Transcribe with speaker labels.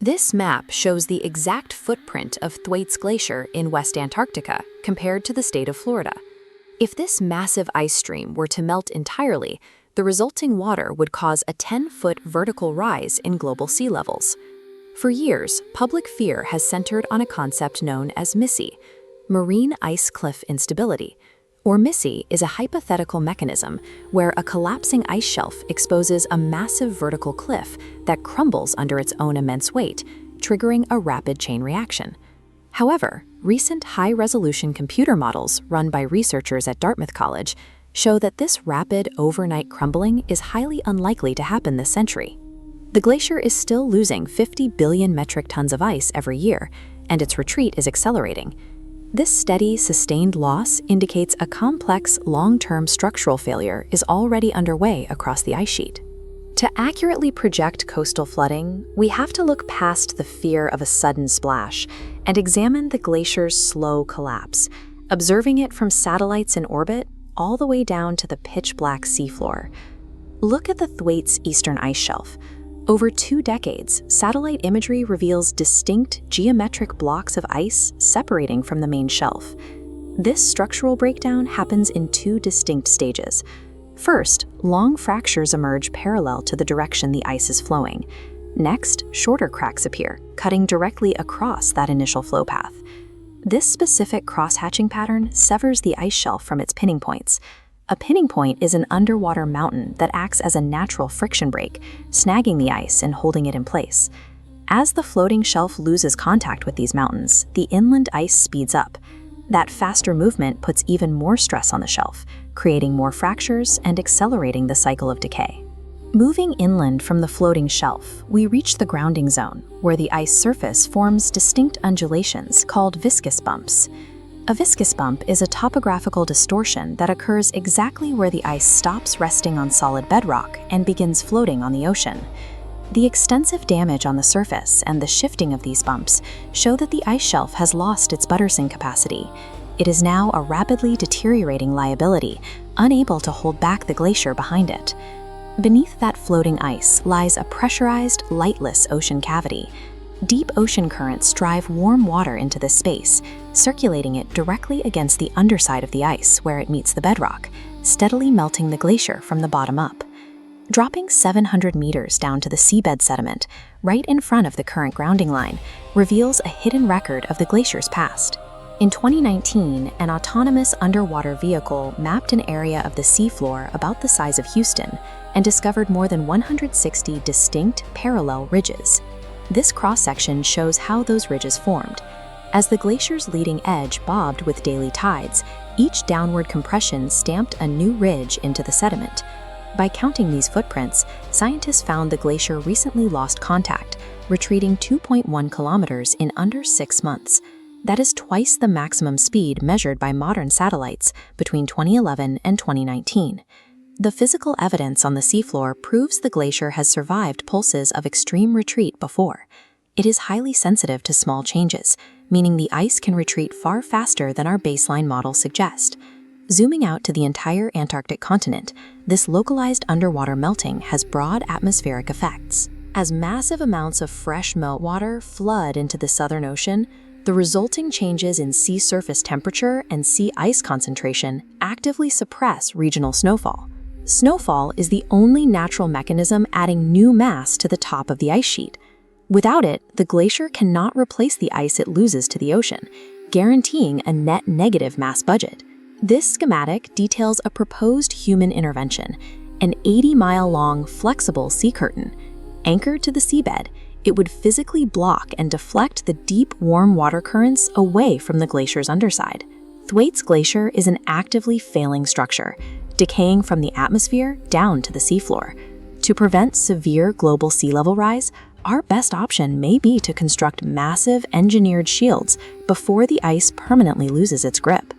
Speaker 1: This map shows the exact footprint of Thwaites Glacier in West Antarctica compared to the state of Florida. If this massive ice stream were to melt entirely, the resulting water would cause a 10-foot vertical rise in global sea levels. For years, public fear has centered on a concept known as MISSI, marine ice cliff instability, or MISSI is a hypothetical mechanism where a collapsing ice shelf exposes a massive vertical cliff that crumbles under its own immense weight, triggering a rapid chain reaction. However, recent high-resolution computer models run by researchers at Dartmouth College show that this rapid overnight crumbling is highly unlikely to happen this century. The glacier is still losing 50 billion metric tons of ice every year, and its retreat is accelerating. This steady, sustained loss indicates a complex, long-term structural failure is already underway across the ice sheet. To accurately project coastal flooding, we have to look past the fear of a sudden splash and examine the glacier's slow collapse, observing it from satellites in orbit all the way down to the pitch-black seafloor. Look at the Thwaites Eastern Ice Shelf. Over 2 decades, satellite imagery reveals distinct geometric blocks of ice separating from the main shelf. This structural breakdown happens in 2 distinct stages. First, long fractures emerge parallel to the direction the ice is flowing. Next, shorter cracks appear, cutting directly across that initial flow path. This specific cross-hatching pattern severs the ice shelf from its pinning points. A pinning point is an underwater mountain that acts as a natural friction brake, snagging the ice and holding it in place. As the floating shelf loses contact with these mountains, the inland ice speeds up. That faster movement puts even more stress on the shelf, creating more fractures and accelerating the cycle of decay. Moving inland from the floating shelf, we reach the grounding zone, where the ice surface forms distinct undulations called viscous bumps. A viscous bump is a topographical distortion that occurs exactly where the ice stops resting on solid bedrock and begins floating on the ocean. The extensive damage on the surface and the shifting of these bumps show that the ice shelf has lost its buttressing capacity. It is now a rapidly deteriorating liability, unable to hold back the glacier behind it. Beneath that floating ice lies a pressurized, lightless ocean cavity. Deep ocean currents drive warm water into this space, circulating it directly against the underside of the ice where it meets the bedrock, steadily melting the glacier from the bottom up. Dropping 700 meters down to the seabed sediment, right in front of the current grounding line, reveals a hidden record of the glacier's past. In 2019, an autonomous underwater vehicle mapped an area of the seafloor about the size of Houston and discovered more than 160 distinct parallel ridges. This cross-section shows how those ridges formed. As the glacier's leading edge bobbed with daily tides, each downward compression stamped a new ridge into the sediment. By counting these footprints, scientists found the glacier recently lost contact, retreating 2.1 kilometers in under 6 months. That is twice the maximum speed measured by modern satellites between 2011 and 2019. The physical evidence on the seafloor proves the glacier has survived pulses of extreme retreat before. It is highly sensitive to small changes, meaning the ice can retreat far faster than our baseline models suggest. Zooming out to the entire Antarctic continent, this localized underwater melting has broad atmospheric effects. As massive amounts of fresh meltwater flood into the Southern Ocean, the resulting changes in sea surface temperature and sea ice concentration actively suppress regional snowfall. Snowfall is the only natural mechanism adding new mass to the top of the ice sheet. Without it, the glacier cannot replace the ice it loses to the ocean, guaranteeing a net negative mass budget. This schematic details a proposed human intervention, an 80-mile-long flexible sea curtain. Anchored to the seabed, it would physically block and deflect the deep, warm water currents away from the glacier's underside. Thwaites Glacier is an actively failing structure, decaying from the atmosphere down to the seafloor. To prevent severe global sea level rise, our best option may be to construct massive engineered shields before the ice permanently loses its grip.